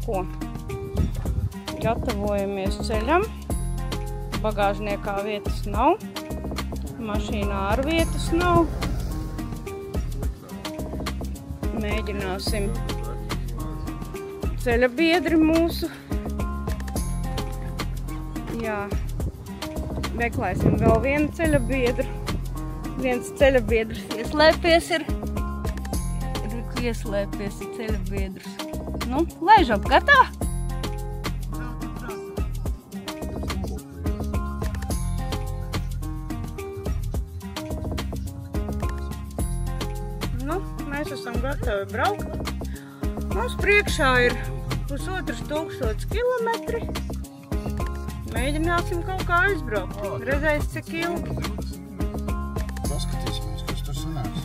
ko, gatavojamies ceļam. Bagāžniekā vietas nav, mašīnā ar vietas nav. Mēģināsim ceļa biedri mūsu. Jā, meklēsim vēl vienu ceļa biedru. Viens ceļa biedrs ieslēpies ir. Ieslēpies ir ceļa biedrs. Nu, laižam, gatā? Nu, mēs esam gatavi braukt. Mums priekšā ir 1500 kilometri. Mēģināsim kaut kā aizbraukt. Redzēs, cik ilgi. Paskatīsimies, kas tur sanāks.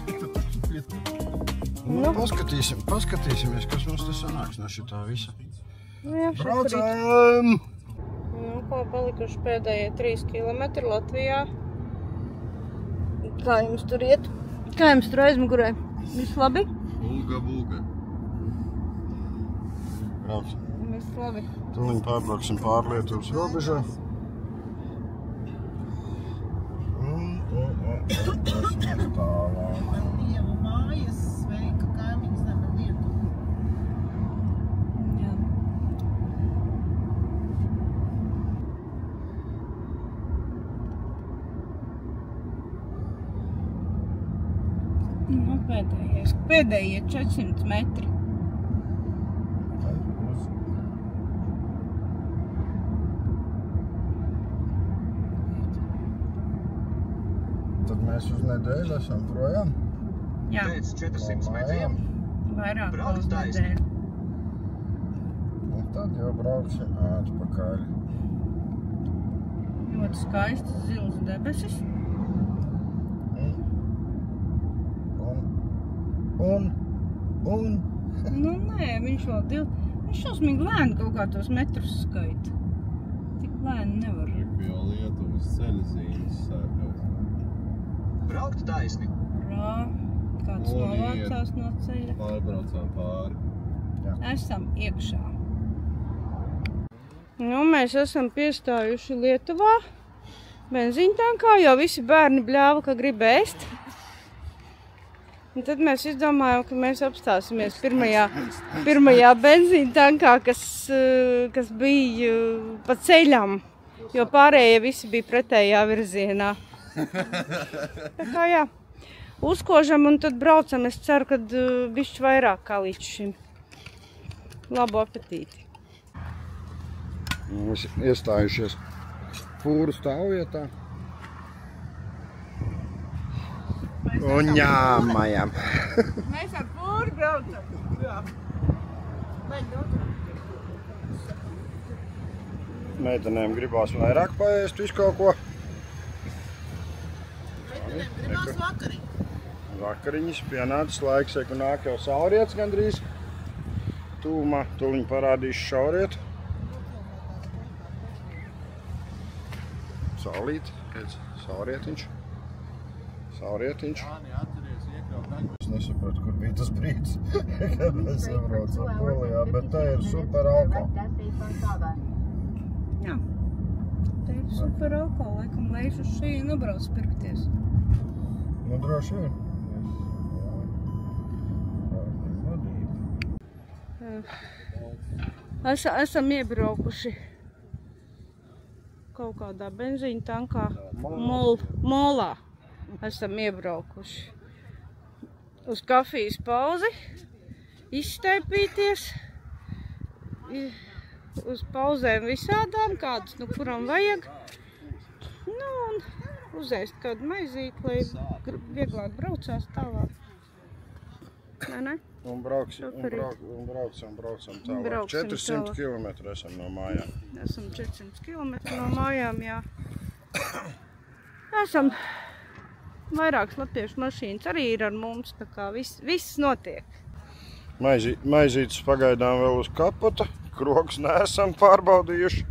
Nu, paskatīsimies, kas mums tur sanāks no šitā visa. Nu, jā, braucam! Nu, ko palikuši pēdējie 3 kilometri Latvijā. Kā jums tur iet? Kā jums tur aizmugurē? Viss labi? Bulga. Brauc. Viss labi. Tūliņ pārbrauksim pār Lietuvas robežā. Braucam tālāk. Dievu mājas, sveika kaimiņu zeme Lietuva. Jā. Nu, pēdējie 400 metri. Tad mēs uz nedēļu esam projām. Jā. Pēc 400 metriem Vairāk brauc uz taisni. nedēļu. Un tad jau brauksim atpakaļ. Ļoti skaists zils debesis. Un. Nu, nē, viņš šausmīgi lēni kaut kā tos metrus skaita. Tik lēni nevar. Jau Lietuvas ceļa zīmes sākās. braukt taisni. Rā, kāds novācās no ceļa. Pārbraucām pāri. Esam iekšā. Nu, mēs esam piestājuši Lietuvā. Benzīntankā, jo visi bērni bļāva, ka grib ēst. Un tad mēs izdomājām, ka mēs apstāsimies pirmajā benzīntankā, kas bija pa ceļam, jo pārējie visi bija pretējā virzienā. Tā kā jā, uzkožam un tad braucam. Es ceru, ka bišķi vairāk kā līdz šim. Labu apetīti! Mēs iestājušies fūru stāvvietā. Un ņāmajam. Mēs ar fūru braucam. Jā. Meitenēm gribās vairāk paēst visu kaut ko. Meitenēm gribās vakariņu. Vakariņas pienācis laiks, ka nāk jau saulriets gandrīz. Tūmā, tūliņ parādīšu šaurietu. Saulīt, kāds saulrietiņš. Saulrietiņš. Es nesapratu, kur bija tas brīdis, kad mēs iebraucam Polijā, bet te ir super alkohola. Jā, te ir super alkohola, laikam lejš uz šeit nebrauc pirkties. Nu, droši vien. Esam iebraukuši kaut kādā benzīna tankā, molā. Esam iebraukuši uz kafijas pauzi, izstaipīties, uz pauzēm visādām, kādas, nu, kuram vajag. Nu, un uzēst kādu maizīti, lai vieglāk braucās tālāk. Ne? Un braucam tālāk. 400 kilometri esam no mājām. Esam 400 kilometri no mājām, jā. Esam vairākas latviešu mašīnas arī ir ar mums, tā kā viss notiek. Maizītes pagaidām vēl uz kapota, kroks neesam pārbaudījuši.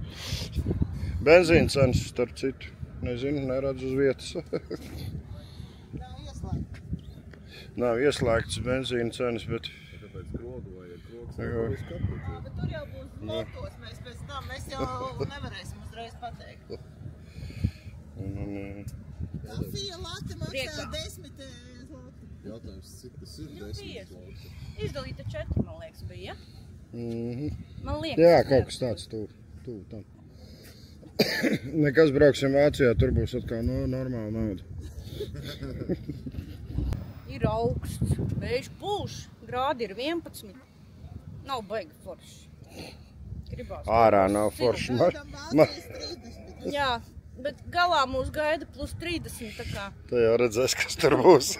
Benzīna cenas, starp citu, nezinu, neredz uz vietas. Nav ieslēgts benzīna cenas, bet... Tāpēc krogu vai ir krogs Bet tur jau būs blokos, mēs jau nevarēsim uzreiz pateikt. Kafija late maksā 10 zloti. Jautājums, cik tas ir 10 zloti? Izdalīta 4, man liekas, bija, ja? Man liekas. Jā, kaut kas tāds tuvu tam. Nekas brauksim Vācijā, tur būs atkal normāla nauda. Ir augsts, vējš pūš, grādi ir 11. Nav baigi forši. Gribās. Ārā nav forši. Jā, bet galā mūs gaida plus 30, tā kā. Te jau redzēs, kas tur būs.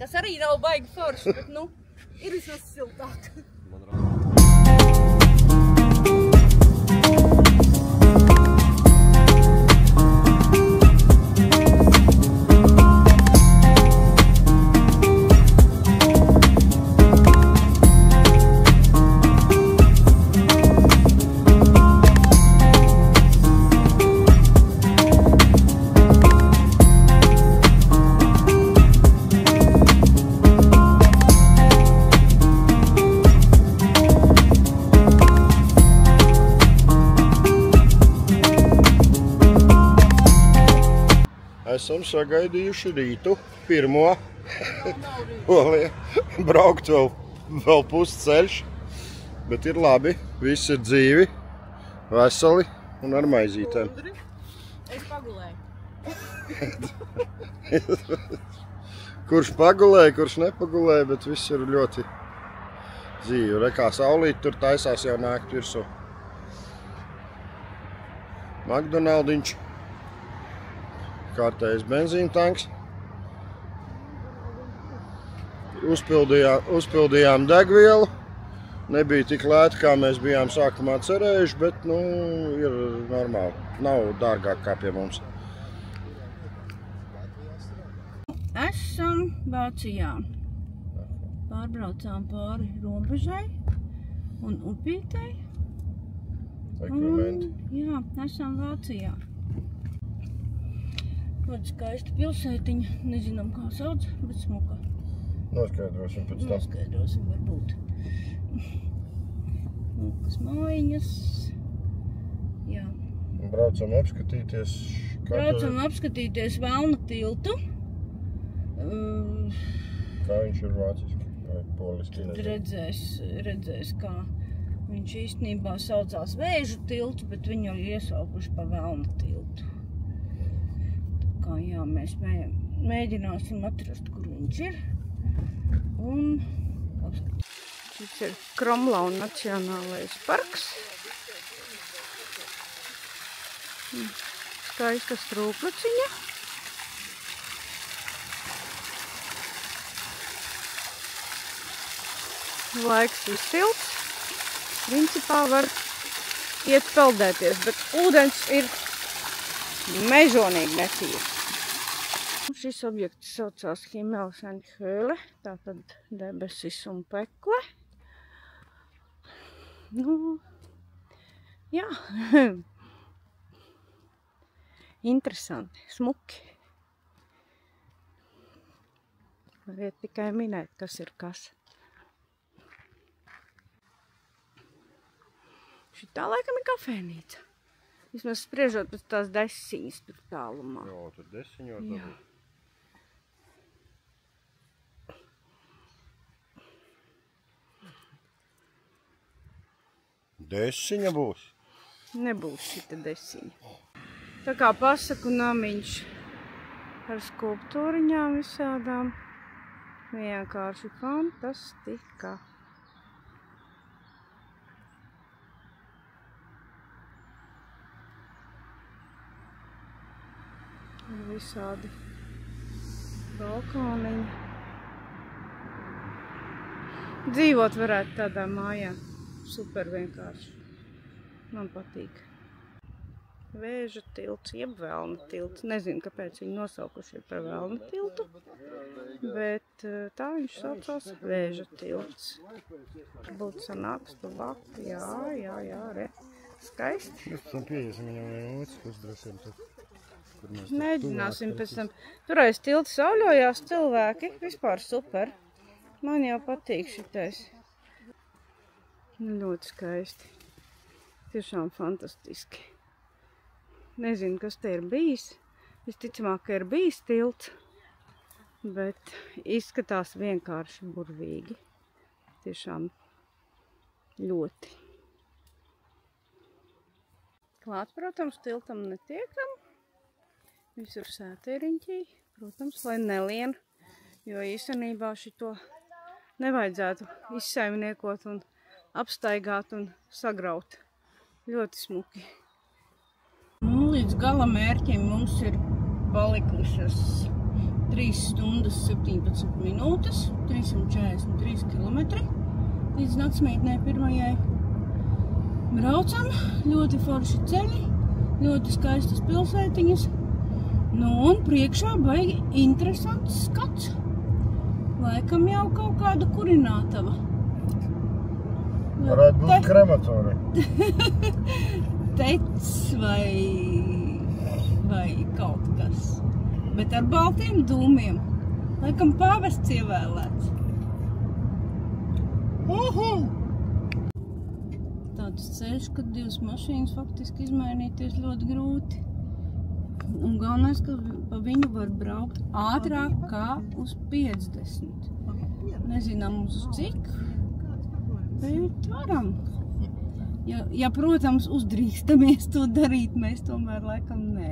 Kas arī nav baigi forši, bet ir vismaz siltāk. Esam sagaidījuši rītu, pirmo. Polijā. Braukt vēl pusceļš, bet ir labi, visi ir dzīvi, veseli un ar maizītēm. Es pagulēju. Kurš pagulēja, kurš nepagulēja, bet viss ir ļoti dzīvi. Re, kā saulīt tur taisās jau nākt virsū. McDonaldiņš. Kārtējs benzīntanks. Uzpildījām degvielu. Nebija tik lēti, kā mēs bijām sākumā cerējuši, bet, ir normāli. Nav dārgāk kā pie mums. Esam Vācijā. Pārbraucām pāri robežai un upītei. Jā, esam Vācijā. Ļoti skaista pilsētiņa, nezinām kā sauc, bet smuka. Noskaidrosim pēc tam. Noskaidrosim varbūt. Smukas mājiņas. Jā. Braucam apskatīties. Braucam apskatīties Velna tiltu. Kā viņš ir vāciski vai poliski? Tad redzēs, kā viņš īstenībā saucās Vēžu tiltu, bet viņu jau iesaukuši pa Velna tiltu. Jā, mēs mēģināsim atrast, kur viņš ir. Un šis ir Kromlau Nacionālais parks. Skaista strūklaciņa. Laiks ir silts. Principā var iet peldēties, bet ūdens ir mežonīgi netīrs. Šis objekts saucās Himmels and Höhle, tātad debesis un pekle. Jā, interesanti, smuki. Variet tikai minēt, kas ir kas. Šitā laikam ir kafēnīca. Vismaz spriežot pēc tās desiņas tur tālumā. Jā, tur desiņot. Jā. Desiņa būs? Nebūs šita desiņa. Tā kā pasaku namiņš ar skulptūriņām visādām. Vienkārši fantastika. Visādi balkoniņi. Dzīvot varētu tādā mājā. Super vienkārši. Man patīk. Vēža tilts, jeb Velna tilts. Nezinu, kāpēc viņi nosaukuši ir par Velna tiltu, bet tā viņš saucās Vēža tilts. Būtu sanāks tuvāk. Jā, re. Skaisti. Mēs tam pieiesim viņam vienotrs, pusdrosim tad. Mēģināsim pēc tam. Tur aiz tilta sauļojās cilvēki. Vispār super. Man jau patīk šitais. Ļoti skaisti. Tiešām fantastiski. Nezinu, kas te ir bijis. Visticamāk, ka ir bijis tilts, bet izskatās vienkārši burvīgi. Tiešām ļoti. Klāt, protams, tiltam netiekam. Visur sētēriņķī, protams, lai nelien, jo īstenībā šito nevajadzētu izsaimniekot un apstaigāt un sagraut. Ļoti smuki. Līdz gala mērķim mums ir palikušas 3 stundas 17 minūtes, 343 kilometri līdz naktsmītnē pirmajai. Braucam, ļoti forši ceļi, ļoti skaistas pilsētiņas. Nu un priekšā baigi interesants skats. Laikam jau kaut kāda kurinātava. Varētu būt krematorija. Tec vai kaut kas. Bet ar baltiem dūmiem. Laikam pāvests ievēlēts. Tāds ceļš, kad 2 mašīnas faktiski izmainīties ļoti grūti. Un galvenais, ka pa viņu var braukt ātrāk kā uz 50. Nezinām uz cik, bet varam. Ja, protams, uzdrīkstamies to darīt, mēs tomēr laikam nē.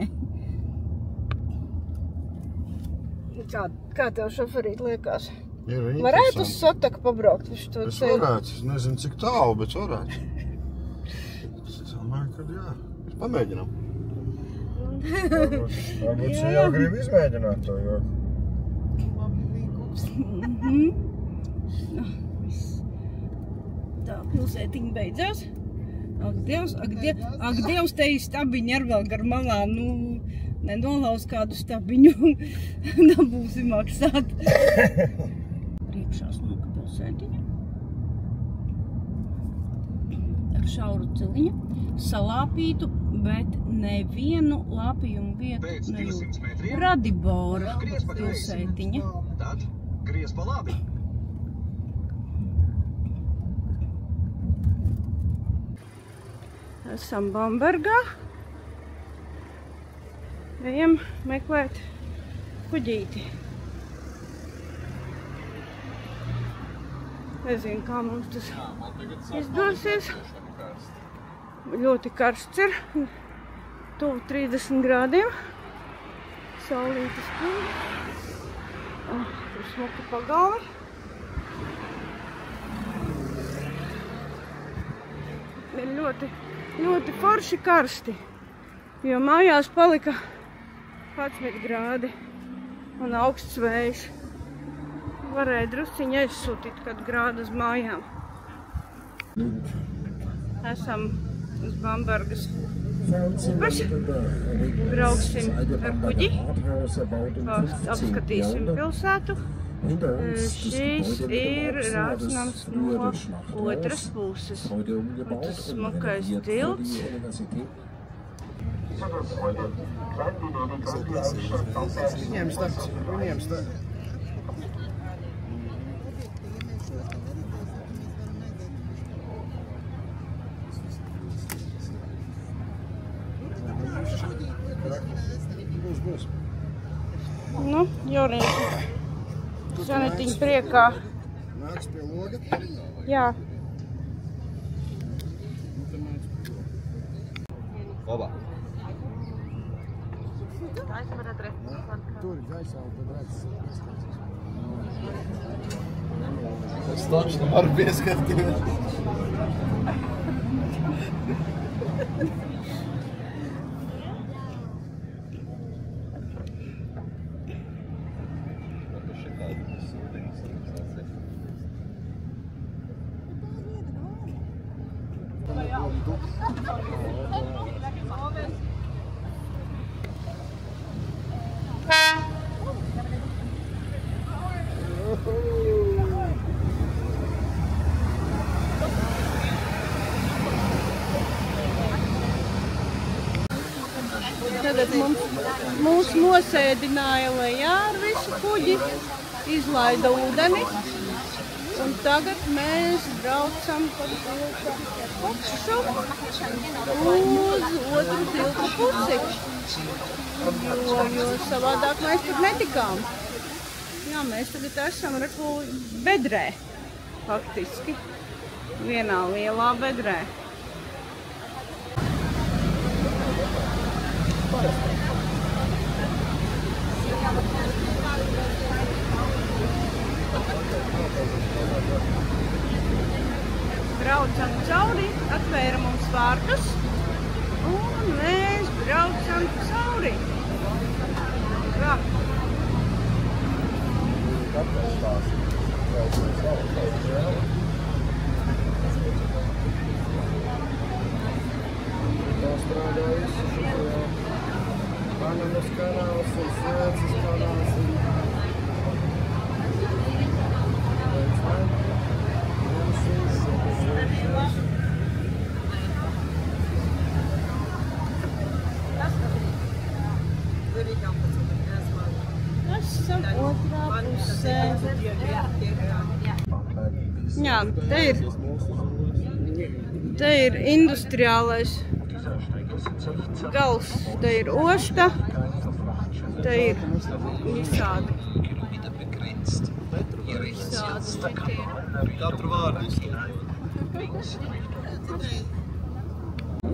Kā tev šoferīt liekas? Varētu uz Sotaku pabraukt visu to ceļu? Es varētu, es nezinu cik tālu, bet varētu. Es domāju, ka jā. Pamēģinām. Varbūt šī jau grib izmēģināt to, jo... Tā pilsētiņa beidzās. Ak Dievs, te ir stabiņi ar vēl gar malām, nenolauz kādu stabiņu, dabūsi maksāt. Priekšā smuka pilsētiņa. Ar šauru celiņu, salāpītu, bet nevienu lāpījumu vietu nejūt. Radibora pilsētiņa. Tad griez pa labi. Esam Bambergā. Ejam meklēt kuģīti. Nezinu, kā mums tas izdosies. Ļoti karsts ir. Tuvu 30 grādiem. Saulītes pilni. Tur smuki pagalvi. Ir ļoti forši karsti, jo mājās palika 11 grādi un augsts vējš. Varēja drusciņi aizsūtīt kādu grādu uz mājām. Esam uz Bambergas upes. Brauksim ar kuģi, apskatīsim pilsētu. Šīs ir Rācnams no otras puses. Un tas smukais tilts. Viņiem stāsts. Būs. Nu, Jorīši. Sanetiņ priekā. Nāks pie loga? Jā. Labā. Tur gaisā, tad redz. Es taču varu pieskarties. Tagad mūs nosēdināja lejā ar visu kuģi, izlaida ūdeni Un tagad mēs braucam pa tilta pušu uz otru tilta pusi. Jo savādāk mēs tur netikām. Jā, mēs tagad esam reku bedrē, faktiski. Vienā lielā bedrē. Braucam cauri, atvēra mums vārtus, un mēs braucam cauri. Jā. Panamas kanāls un Suecas kanāls un Esam otrā pusē. Jā, te ir industriālais gals, te ir osta, te ir visādi šitie. Katru vārdu.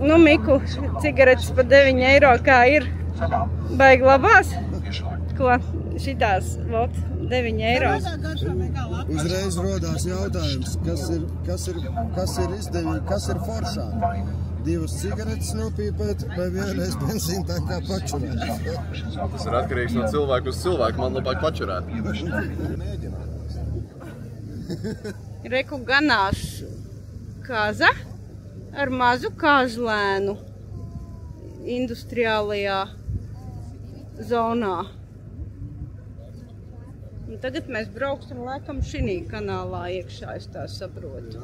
Nu, Miku, cigaretes pa 9 eiro kā ir? Baigi labās? Ko? Šitās, vot, 9 eiro. uzreiz rodās jautājums, kas ir izdevīgi, kas ir foršā? 2 cigaretes nopīpēt vai vienreiz benzīntankā pačurēt? Tas ir atkarīgs no cilvēku uz cilvēku, man labāk pačurēt. Reku ganās kaza ar mazu kāzlēnu industriālajā zonā. Un tagad mēs brauksim laikam šinī kanālā iekšā, es tā saprotu.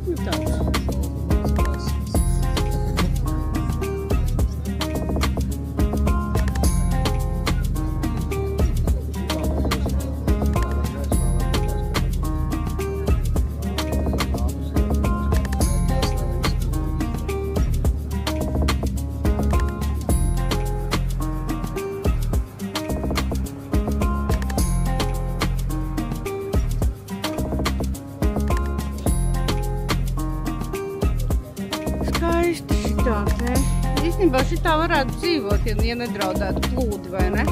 Nu tāds. Īstenībā šitā varētu dzīvot, ja nedraudētu plūdi, vai ne?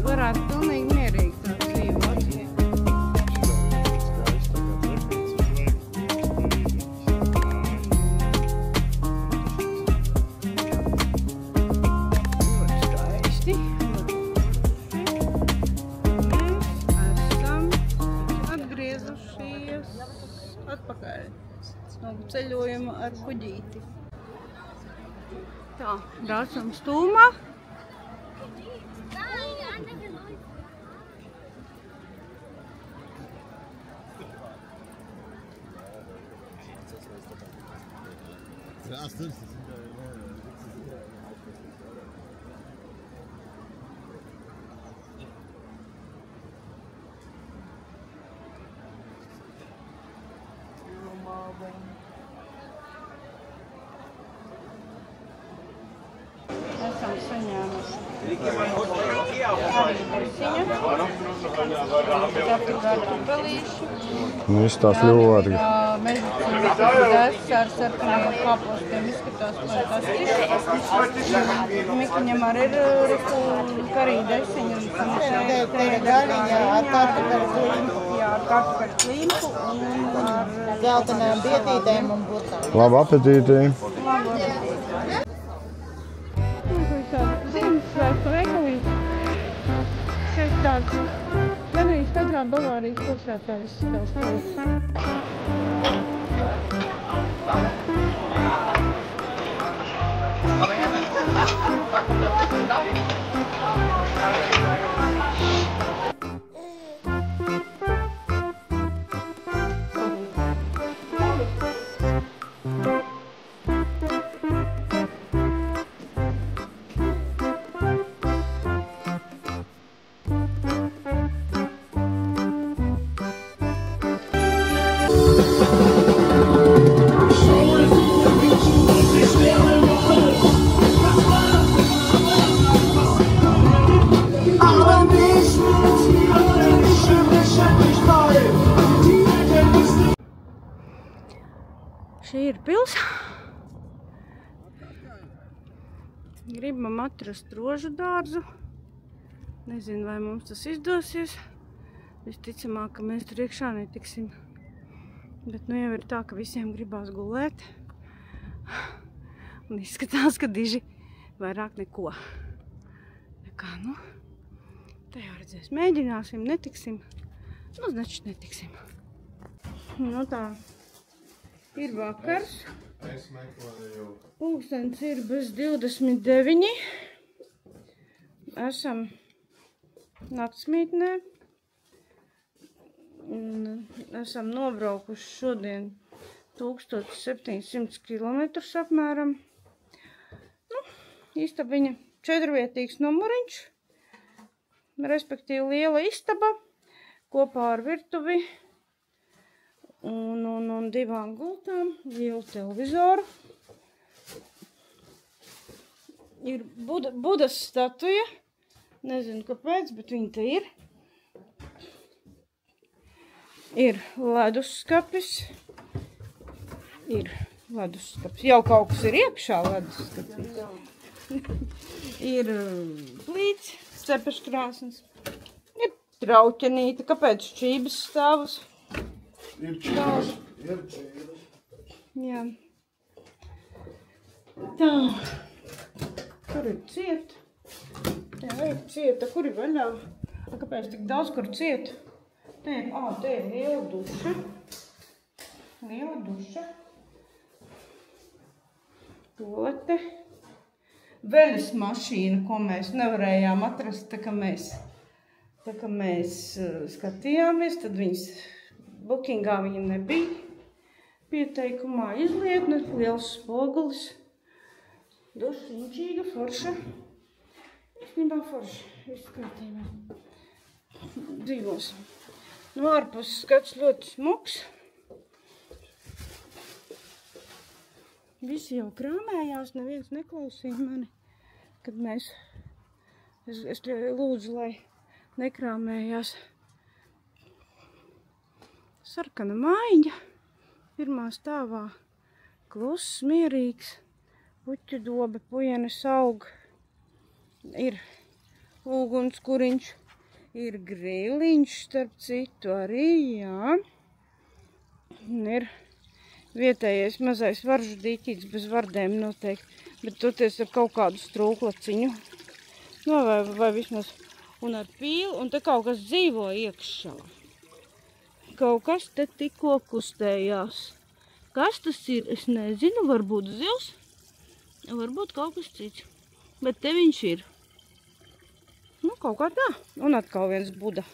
Varētu pilnīgi mierīgi tā dzīvot. Ļoti skaisti. Mēs esam atgriezušies atpakaļ no ceļojuma ar kuģīti. Tā, braucam stūmā. Esam saņēmuši arī desiņa, 4 garšpelīši. Nu, izstās ļoti. Medicīnas dēsts ar sarkaniem kāpostiem izskatās fantastiski. Mikuņam arī ir karī desiņa. Te ir gariņa ar kartupeļu klimpu. Jā, ar kartupeļu klimpu un ar zeltainām bietītēm un burkām. Labu apetīti! Labu apetīti! Ziemassvētku veikalīte. Šeit tāds gandrīz katrā Bavārijas pilsētā izskatās. Šī ir pils. Gribam atrast rožu dārzu. Nezinu, vai mums tas izdosies. Visticamāk, ka mēs tur iekšā netiksim. Bet nu jau ir tā, ka visiem gribās gulēt. Un izskatās, ka diži vairāk neko. Tā kā, nu, te jau redzēs. Mēģināsim, netiksim. Nu, значит, netiksim. Nu tā, ir vakars. Es meklēju. Pulkstens ir bez 29. Esam naktsmītnē. Esam nobraukuši šodien 1700 km apmēram. Nu, istabiņa 4-vietīgs numuriņš, respektīvi liela istaba, kopā ar virtuvi un 2 gultām, lielu televizoru. Ir Budas statuja, nezinu kāpēc, bet viņa te ir. Ir leduskapis. Jau kaut kas ir iekšā leduskapis. Ir plīts, cepeškrāsnes. Ir trauķenīte, kāpēc šķības stāvus? Ir čības. Jā. Tā. Kur ir ciet? Jā, ir cieta. Kur ir vaļā? Kāpēc tik daudz kur ciet? Te ir liela duša. Tolete. Veļas mašīna, ko mēs nevarējām atrast, tā kā mēs skatījāmies, tad viņas bookingā viņa nebija pieteikumā. Izlietne, liels spogulis. Dušiņķīga, forša. Īstenībā forša. Viss kārtībā. Dzīvosim. Nu, ārpus skats ļoti smuks. Visi jau krāmējās, neviens neklausīja mani, kad es lūdzu, lai nekrāmējās. Sarkana mājiņa, pirmā stāvā, kluss, mierīgs, puķu dobe, pujenes aug, ir ugunskuriņš. Ir griliņš, starp citu, arī, jā. Un ir vietējais mazais varžu dīķīts bez vardēm noteikti, bet toties ar kaut kādu strūklaciņu. No, vai vismaz, un ar pīli, un te kaut kas dzīvo iekšā. Kaut kas te tikko kustējās. Kas tas ir? Es nezinu, varbūt zils, varbūt kaut kas cits, bet te viņš ir. Nu, kaut kā tā. Un atkal viens Buda.